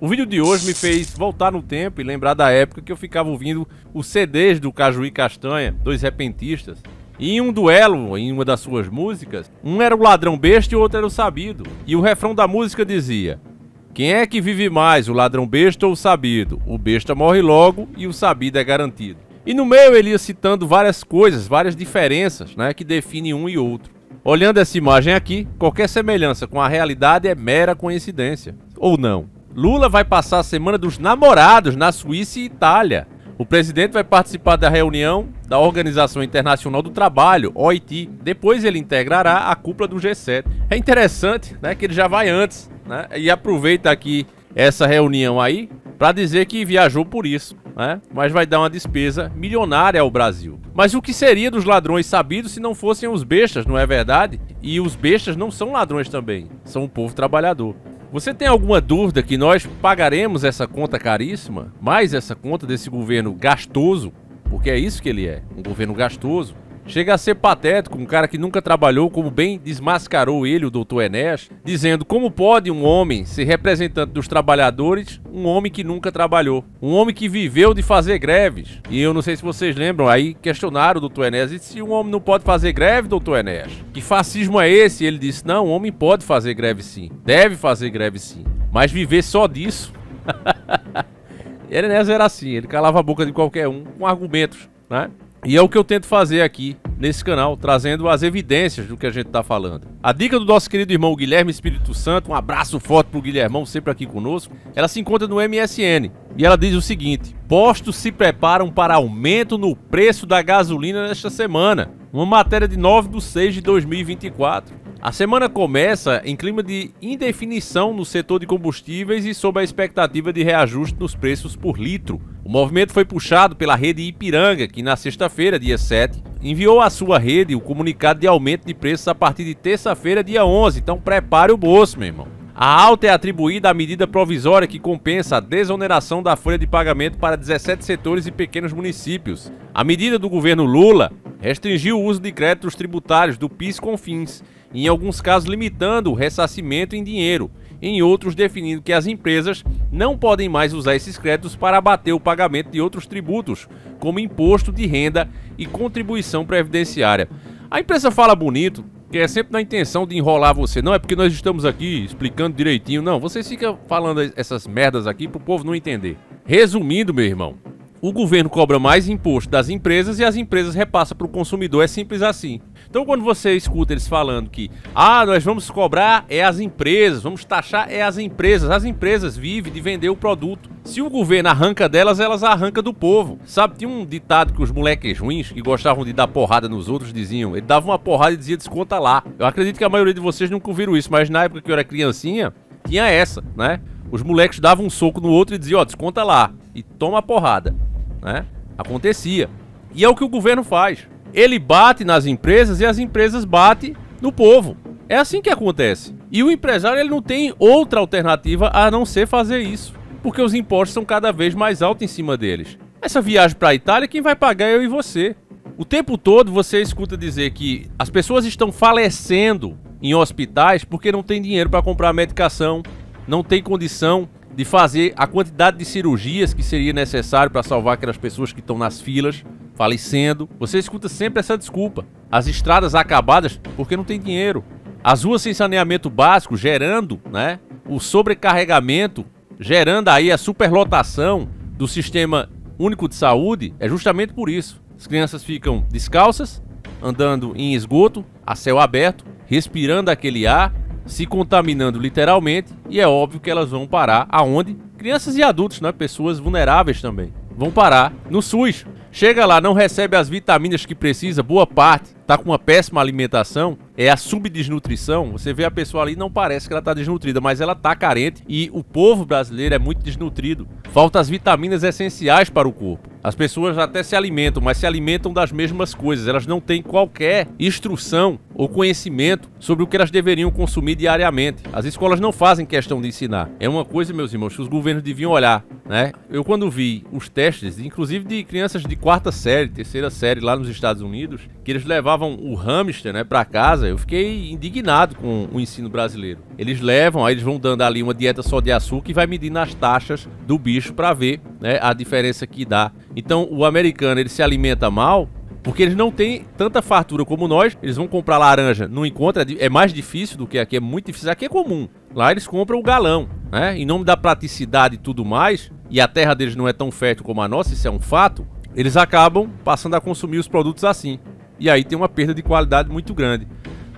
O vídeo de hoje me fez voltar no tempo e lembrar da época que eu ficava ouvindo os CDs do Cajuí Castanha, dois repentistas. E em um duelo, em uma das suas músicas, um era o ladrão besta e o outro era o sabido. E o refrão da música dizia: quem é que vive mais, o ladrão besta ou o sabido? O besta morre logo e o sabido é garantido. E no meio ele ia citando várias coisas, várias diferenças, né, que definem um e outro. Olhando essa imagem aqui, qualquer semelhança com a realidade é mera coincidência. Ou não? Lula vai passar a semana dos namorados na Suíça e Itália. O presidente vai participar da reunião da Organização Internacional do Trabalho, OIT. Depois ele integrará a cúpula do G7. É interessante, né, que ele já vai antes, né, e aproveita aqui essa reunião aí para dizer que viajou por isso, né, mas vai dar uma despesa milionária ao Brasil. Mas o que seria dos ladrões sabidos se não fossem os bestas, não é verdade? E os bestas não são ladrões também, são o povo trabalhador. Você tem alguma dúvida que nós pagaremos essa conta caríssima? Mais essa conta desse governo gastoso? Porque é isso que ele é, um governo gastoso. Chega a ser patético, um cara que nunca trabalhou, como bem desmascarou ele, o Dr. Enéas, dizendo como pode um homem ser representante dos trabalhadores, um homem que nunca trabalhou, um homem que viveu de fazer greves. E eu não sei se vocês lembram, aí questionaram o Dr. Enéas, e se um homem não pode fazer greve, Dr. Enéas? Que fascismo é esse? E ele disse, não, um homem pode fazer greve sim, deve fazer greve sim, mas viver só disso... Enéas era assim, ele calava a boca de qualquer um com argumentos, né? E é o que eu tento fazer aqui nesse canal, trazendo as evidências do que a gente tá falando. A dica do nosso querido irmão Guilherme Espírito Santo, um abraço forte pro Guilhermão, sempre aqui conosco, ela se encontra no MSN. E ela diz o seguinte: postos se preparam para aumento no preço da gasolina nesta semana. Uma matéria de 9/6/2024. A semana começa em clima de indefinição no setor de combustíveis e sob a expectativa de reajuste nos preços por litro. O movimento foi puxado pela rede Ipiranga, que na sexta-feira, dia 7, enviou à sua rede o comunicado de aumento de preços a partir de terça-feira, dia 11. Então prepare o bolso, meu irmão. A alta é atribuída à medida provisória que compensa a desoneração da folha de pagamento para 17 setores e pequenos municípios. A medida do governo Lula restringiu o uso de créditos tributários do PIS/COFINS, em alguns casos limitando o ressarcimento em dinheiro, em outros definindo que as empresas não podem mais usar esses créditos para abater o pagamento de outros tributos, como imposto de renda e contribuição previdenciária. A imprensa fala bonito, que é sempre na intenção de enrolar você. Não é porque nós estamos aqui explicando direitinho, não. Vocês ficam falando essas merdas aqui pro povo não entender. Resumindo, meu irmão, o governo cobra mais imposto das empresas e as empresas repassam para o consumidor. É simples assim. Então quando você escuta eles falando que nós vamos cobrar as empresas, vamos taxar as empresas vivem de vender o produto. Se o governo arranca delas, elas arrancam do povo. Sabe, tinha um ditado que os moleques ruins, que gostavam de dar porrada nos outros, diziam, ele dava uma porrada e dizia desconta lá. Eu acredito que a maioria de vocês nunca ouviram isso, mas na época que eu era criancinha, tinha essa, né? Os moleques davam um soco no outro e diziam, desconta lá, e toma a porrada, né? Acontecia. E é o que o governo faz. Ele bate nas empresas e as empresas batem no povo. É assim que acontece. E o empresário ele não tem outra alternativa a não ser fazer isso, porque os impostos são cada vez mais altos em cima deles. Essa viagem para a Itália, quem vai pagar é eu e você. O tempo todo você escuta dizer que as pessoas estão falecendo em hospitais porque não tem dinheiro para comprar medicação, não tem condição de fazer a quantidade de cirurgias que seria necessário para salvar aquelas pessoas que estão nas filas, falecendo. Você escuta sempre essa desculpa. As estradas acabadas porque não tem dinheiro. As ruas sem saneamento básico gerando, né, o sobrecarregamento, gerando aí a superlotação do sistema único de saúde, é justamente por isso. As crianças ficam descalças, andando em esgoto, a céu aberto, respirando aquele ar, se contaminando literalmente, e é óbvio que elas vão parar aonde? Crianças e adultos, né? Pessoas vulneráveis também. Vão parar no SUS. Chega lá, não recebe as vitaminas que precisa, boa parte tá com uma péssima alimentação, é a subdesnutrição. Você vê a pessoa ali, não parece que ela tá desnutrida, mas ela tá carente e o povo brasileiro é muito desnutrido. Faltam as vitaminas essenciais para o corpo. As pessoas até se alimentam, mas se alimentam das mesmas coisas. Elas não têm qualquer instrução ou conhecimento sobre o que elas deveriam consumir diariamente. As escolas não fazem questão de ensinar. É uma coisa, meus irmãos, que os governos deviam olhar, né? Eu quando vi os testes, inclusive de crianças de 4ª série, 3ª série lá nos Estados Unidos, que eles levavam o hamster, né, para casa, Eu fiquei indignado com o ensino brasileiro. Eles levam, aí eles vão dando ali uma dieta só de açúcar e vai medindo as taxas do bicho para ver, né, a diferença que dá. Então o americano, ele se alimenta mal porque eles não têm tanta fartura como nós. Eles vão comprar laranja, não encontra, é mais difícil do que aqui, é muito difícil. Aqui é comum, lá eles compram o galão, né? Em nome da praticidade e tudo mais, e a terra deles não é tão fértil como a nossa, isso é um fato, eles acabam passando a consumir os produtos assim. E aí tem uma perda de qualidade muito grande.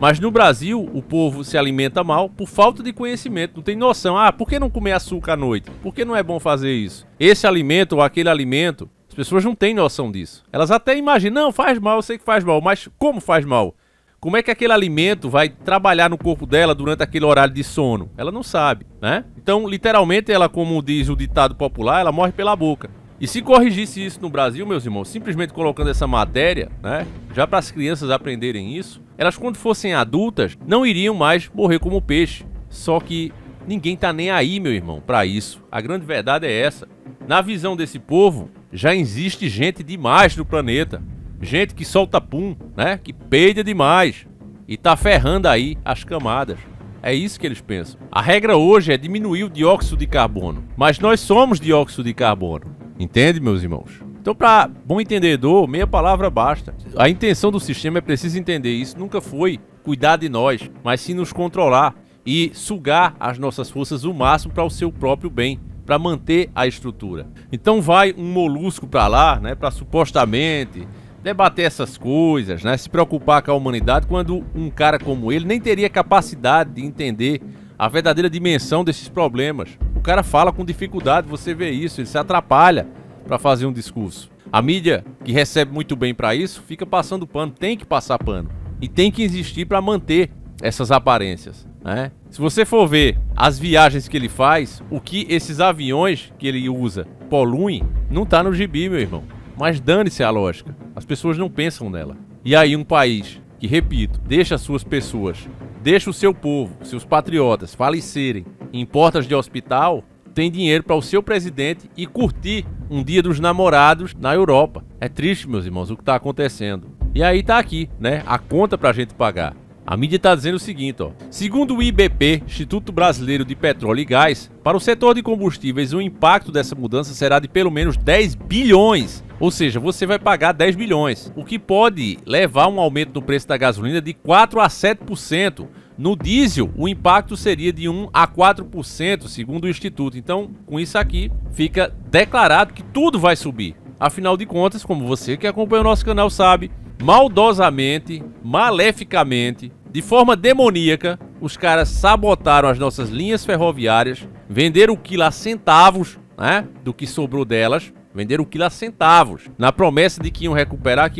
Mas no Brasil, o povo se alimenta mal por falta de conhecimento, não tem noção. Ah, por que não comer açúcar à noite? Por que não é bom fazer isso? Esse alimento ou aquele alimento, as pessoas não têm noção disso. Elas até imaginam, não, faz mal, eu sei que faz mal, mas como faz mal? Como é que aquele alimento vai trabalhar no corpo dela durante aquele horário de sono? Ela não sabe, né? Então, literalmente, ela, como diz o ditado popular, ela morre pela boca. E se corrigisse isso no Brasil, meus irmãos, simplesmente colocando essa matéria, né, já para as crianças aprenderem isso, elas quando fossem adultas não iriam mais morrer como peixe. Só que ninguém tá nem aí, meu irmão, para isso. A grande verdade é essa. Na visão desse povo, já existe gente demais no planeta. Gente que solta pum, né, que peida demais e tá ferrando aí as camadas. É isso que eles pensam. A regra hoje é diminuir o dióxido de carbono, mas nós somos dióxido de carbono. Entende, meus irmãos? Então, para bom entendedor, meia palavra basta. A intenção do sistema é preciso entender isso. Nunca foi cuidar de nós, mas sim nos controlar e sugar as nossas forças o máximo para o seu próprio bem, para manter a estrutura. Então vai um molusco para lá, né, para supostamente debater essas coisas, né, se preocupar com a humanidade, quando um cara como ele nem teria capacidade de entender a verdadeira dimensão desses problemas. O cara fala com dificuldade, você vê isso, ele se atrapalha para fazer um discurso. A mídia, que recebe muito bem para isso, fica passando pano, tem que passar pano. E tem que existir para manter essas aparências, né? Se você for ver as viagens que ele faz, o que esses aviões que ele usa poluem, não tá no gibi, meu irmão. Mas dane-se a lógica, as pessoas não pensam nela. E aí um país que, repito, deixa as suas pessoas, deixa o seu povo, seus patriotas falecerem em portas de hospital, tem dinheiro para o seu presidente e curtir um dia dos namorados na Europa. É triste, meus irmãos, o que está acontecendo. E aí tá aqui, né, a conta pra gente pagar. A mídia está dizendo o seguinte, ó. Segundo o IBP, Instituto Brasileiro de Petróleo e Gás, para o setor de combustíveis o impacto dessa mudança será de pelo menos 10 bilhões. Ou seja, você vai pagar 10 bilhões, o que pode levar a um aumento no preço da gasolina de 4 a 7%. No diesel, o impacto seria de 1 a 4%, segundo o Instituto. Então, com isso aqui, fica declarado que tudo vai subir. Afinal de contas, como você que acompanha o nosso canal sabe, maldosamente, maleficamente, de forma demoníaca, os caras sabotaram as nossas linhas ferroviárias, venderam o quilo a centavos, né, do que sobrou delas, venderam o quilo a centavos, na promessa de que iam recuperar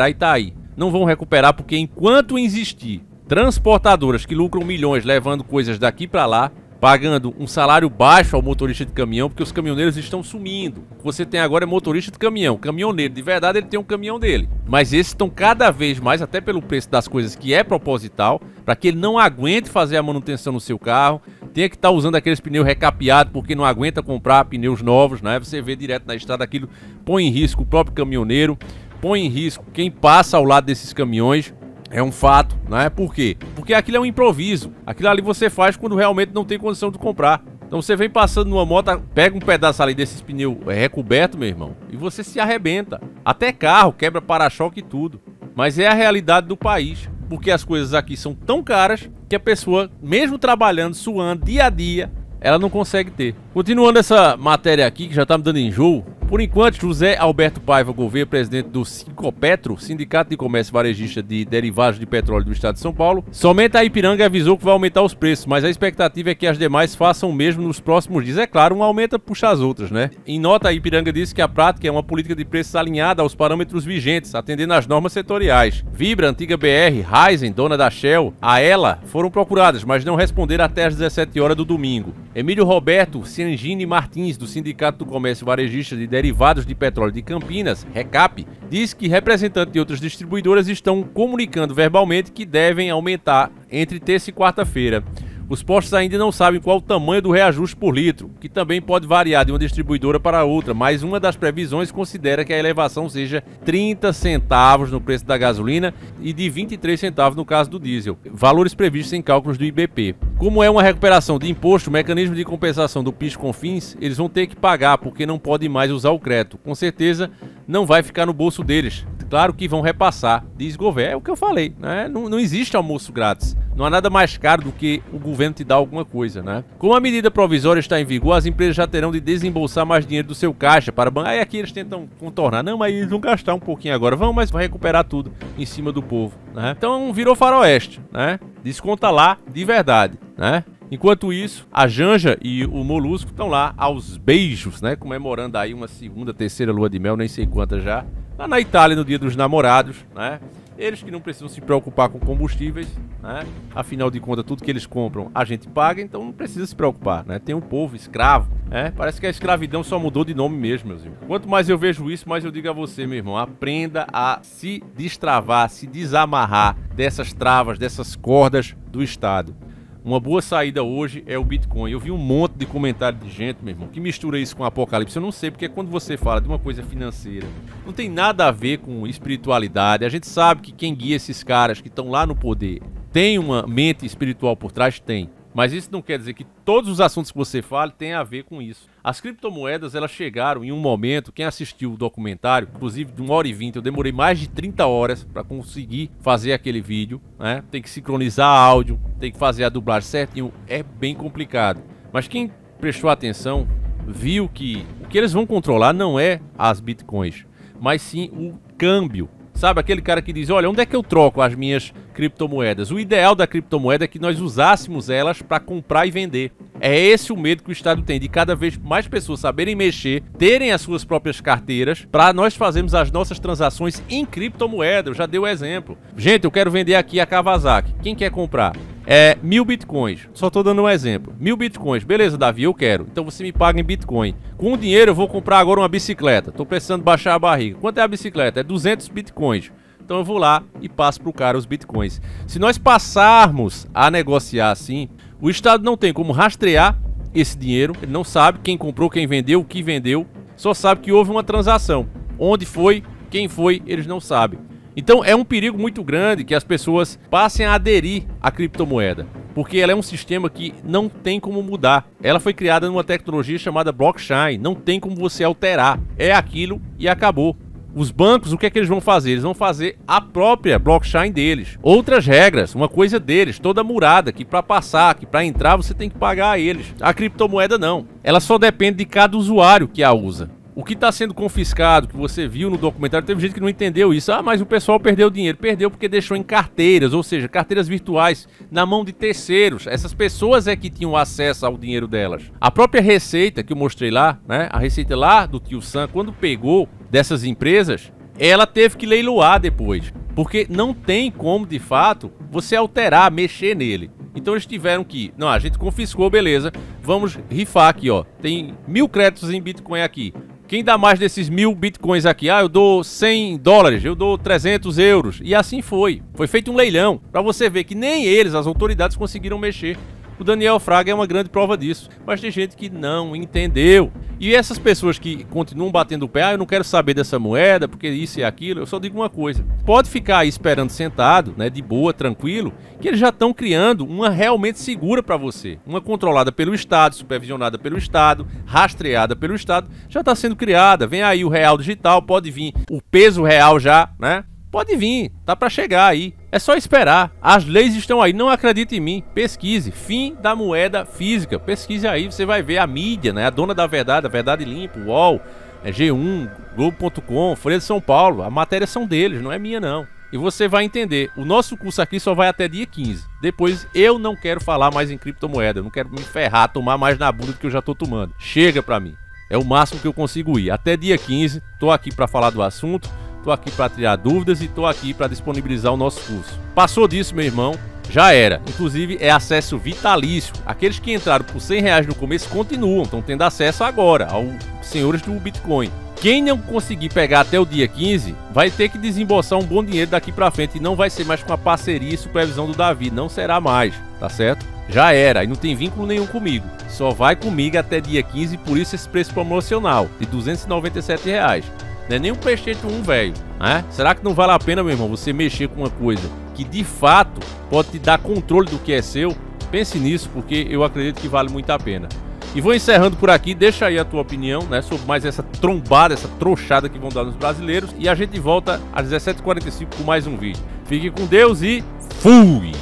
e tá aí. Não vão recuperar porque enquanto existir transportadoras que lucram milhões levando coisas daqui para lá, pagando um salário baixo ao motorista de caminhão, porque os caminhoneiros estão sumindo. O que você tem agora é motorista de caminhão. Caminhoneiro, de verdade, ele tem um caminhão dele. Mas esses estão cada vez mais, até pelo preço das coisas que é proposital, para que ele não aguente fazer a manutenção no seu carro, tenha que estar usando aqueles pneus recapeados porque não aguenta comprar pneus novos, né? Você vê direto na estrada, aquilo põe em risco o próprio caminhoneiro, põe em risco quem passa ao lado desses caminhões. É um fato, né? Por quê? Porque aquilo é um improviso. Aquilo ali você faz quando realmente não tem condição de comprar. Então você vem passando numa moto, pega um pedaço ali desses pneus recoberto, meu irmão, e você se arrebenta. Até carro, quebra para-choque e tudo. Mas é a realidade do país. Porque as coisas aqui são tão caras que a pessoa, mesmo trabalhando, suando dia a dia, ela não consegue ter. Continuando essa matéria aqui, que já tá me dando enjoo. Por enquanto, José Alberto Paiva Gouveia, presidente do Sincopetro, Sindicato de Comércio Varejista de Derivados de Petróleo do Estado de São Paulo, somente a Ipiranga avisou que vai aumentar os preços, mas a expectativa é que as demais façam o mesmo nos próximos dias. É claro, uma aumenta puxa as outras, né? Em nota, a Ipiranga disse que a prática é uma política de preços alinhada aos parâmetros vigentes, atendendo às normas setoriais. Vibra, antiga BR, Raizen, dona da Shell, a ela foram procuradas, mas não responderam até às 17 horas do domingo. Emílio Roberto Ciangini Martins, do Sindicato do Comércio Varejista de Derivados de Petróleo de Campinas, RECAP, diz que representantes de outras distribuidoras estão comunicando verbalmente que devem aumentar entre terça e quarta-feira. Os postos ainda não sabem qual o tamanho do reajuste por litro, que também pode variar de uma distribuidora para outra, mas uma das previsões considera que a elevação seja 30 centavos no preço da gasolina e de 23 centavos no caso do diesel, valores previstos em cálculos do IBP. Como é uma recuperação de imposto, o mecanismo de compensação do PIS/COFINS, eles vão ter que pagar porque não podem mais usar o crédito. Com certeza não vai ficar no bolso deles. Claro que vão repassar, diz governo. É o que eu falei, né? Não existe almoço grátis. Não há nada mais caro do que o governo te dar alguma coisa, né? Como a medida provisória está em vigor, as empresas já terão de desembolsar mais dinheiro do seu caixa para bancar. Aí aqui eles tentam contornar. Não, mas eles vão gastar um pouquinho agora. Vão, mas vão recuperar tudo em cima do povo, né? Então virou faroeste, né? Desconta lá de verdade, né? Enquanto isso, a Janja e o Molusco estão lá aos beijos, né? Comemorando aí uma segunda, terceira lua de mel, nem sei quantas já. Lá na Itália, no Dia dos Namorados, né? Eles que não precisam se preocupar com combustíveis, né? Afinal de contas, tudo que eles compram a gente paga, então não precisa se preocupar, né? Tem um povo escravo, né? Parece que a escravidão só mudou de nome mesmo, meus irmãos. Quanto mais eu vejo isso, mais eu digo a você, meu irmão, aprenda a se destravar, se desamarrar dessas travas, dessas cordas do Estado. Uma boa saída hoje é o Bitcoin. Eu vi um monte de comentário de gente, meu irmão, que mistura isso com apocalipse. Eu não sei, porque quando você fala de uma coisa financeira, não tem nada a ver com espiritualidade. A gente sabe que quem guia esses caras que estão lá no poder tem uma mente espiritual por trás? Tem. Mas isso não quer dizer que todos os assuntos que você fala têm a ver com isso. As criptomoedas, elas chegaram em um momento, quem assistiu o documentário, inclusive de 1h20, eu demorei mais de 30 horas para conseguir fazer aquele vídeo, né? Tem que sincronizar áudio, tem que fazer a dublagem certinho, é bem complicado. Mas quem prestou atenção, viu que o que eles vão controlar não é as bitcoins, mas sim o câmbio. Sabe, aquele cara que diz, olha, onde é que eu troco as minhas criptomoedas? O ideal da criptomoeda é que nós usássemos elas para comprar e vender. É esse o medo que o Estado tem, de cada vez mais pessoas saberem mexer, terem as suas próprias carteiras, para nós fazermos as nossas transações em criptomoeda. Eu já dei o exemplo. Gente, eu quero vender aqui a Kawasaki. Quem quer comprar? 1000 bitcoins. Só tô dando um exemplo. 1000 bitcoins. Beleza, Davi, eu quero. Então você me paga em bitcoin. Com o dinheiro eu vou comprar agora uma bicicleta. Tô precisando baixar a barriga. Quanto é a bicicleta? É 200 bitcoins. Então eu vou lá e passo pro cara os bitcoins. Se nós passarmos a negociar assim, o Estado não tem como rastrear esse dinheiro. Ele não sabe quem comprou, quem vendeu, o que vendeu. Só sabe que houve uma transação. Onde foi, quem foi, eles não sabem. Então é um perigo muito grande que as pessoas passem a aderir à criptomoeda, porque ela é um sistema que não tem como mudar. Ela foi criada numa tecnologia chamada blockchain, não tem como você alterar. É aquilo e acabou. Os bancos, o que é que eles vão fazer? Eles vão fazer a própria blockchain deles. Outras regras, uma coisa deles, toda murada, que para passar, que para entrar você tem que pagar a eles. A criptomoeda não. Ela só depende de cada usuário que a usa. O que está sendo confiscado, que você viu no documentário, teve gente que não entendeu isso. Ah, mas o pessoal perdeu dinheiro. Perdeu porque deixou em carteiras, ou seja, carteiras virtuais, na mão de terceiros. Essas pessoas é que tinham acesso ao dinheiro delas. A própria receita que eu mostrei lá, né? A receita lá do Tio Sam, quando pegou dessas empresas, ela teve que leiloar depois. Porque não tem como, de fato, você alterar, mexer nele. Então eles tiveram que... Não, a gente confiscou, beleza. Vamos rifar aqui, ó. Tem 1000 créditos em Bitcoin aqui. Quem dá mais desses 1000 bitcoins aqui? Ah, eu dou 100 dólares, eu dou 300 euros. E assim foi. Foi feito um leilão. Pra você ver que nem eles, as autoridades, conseguiram mexer. O Daniel Fraga é uma grande prova disso. Mas tem gente que não entendeu. E essas pessoas que continuam batendo o pé, eu não quero saber dessa moeda, porque isso e aquilo, eu só digo uma coisa. Pode ficar aí esperando sentado, né, de boa, tranquilo, que eles já estão criando uma realmente segura para você. Uma controlada pelo Estado, supervisionada pelo Estado, rastreada pelo Estado, já está sendo criada. Vem aí o real digital, pode vir o peso real já, né? Pode vir, tá para chegar aí. É só esperar. As leis estão aí, não acredite em mim. Pesquise. Fim da moeda física. Pesquise aí, você vai ver a mídia, né? A dona da verdade, a Verdade Limpa, UOL, G1, Globo.com, Folha de São Paulo. A matéria são deles, não é minha não. E você vai entender. O nosso curso aqui só vai até dia 15. Depois eu não quero falar mais em criptomoeda. Eu não quero me ferrar, tomar mais na bunda do que eu já tô tomando. Chega pra mim. É o máximo que eu consigo ir. Até dia 15, tô aqui pra falar do assunto. Tô aqui para tirar dúvidas e tô aqui para disponibilizar o nosso curso. Passou disso, meu irmão, já era. Inclusive é acesso vitalício. Aqueles que entraram por R$100 no começo continuam, estão tendo acesso agora aos senhores do Bitcoin. Quem não conseguir pegar até o dia 15 vai ter que desembolsar um bom dinheiro daqui para frente e não vai ser mais com a parceria e supervisão do Davi, não será mais, tá certo? já era, e não tem vínculo nenhum comigo. Só vai comigo até dia 15, por isso esse preço promocional de R$297. Não é nem um PlayStation 1 velho, né? Será que não vale a pena, meu irmão, você mexer com uma coisa que de fato pode te dar controle do que é seu? Pense nisso, porque eu acredito que vale muito a pena. E vou encerrando por aqui, deixa aí a tua opinião, né, sobre mais essa trombada, essa trouxada que vão dar nos brasileiros. E a gente volta às 17h45 com mais um vídeo. Fique com Deus e fui!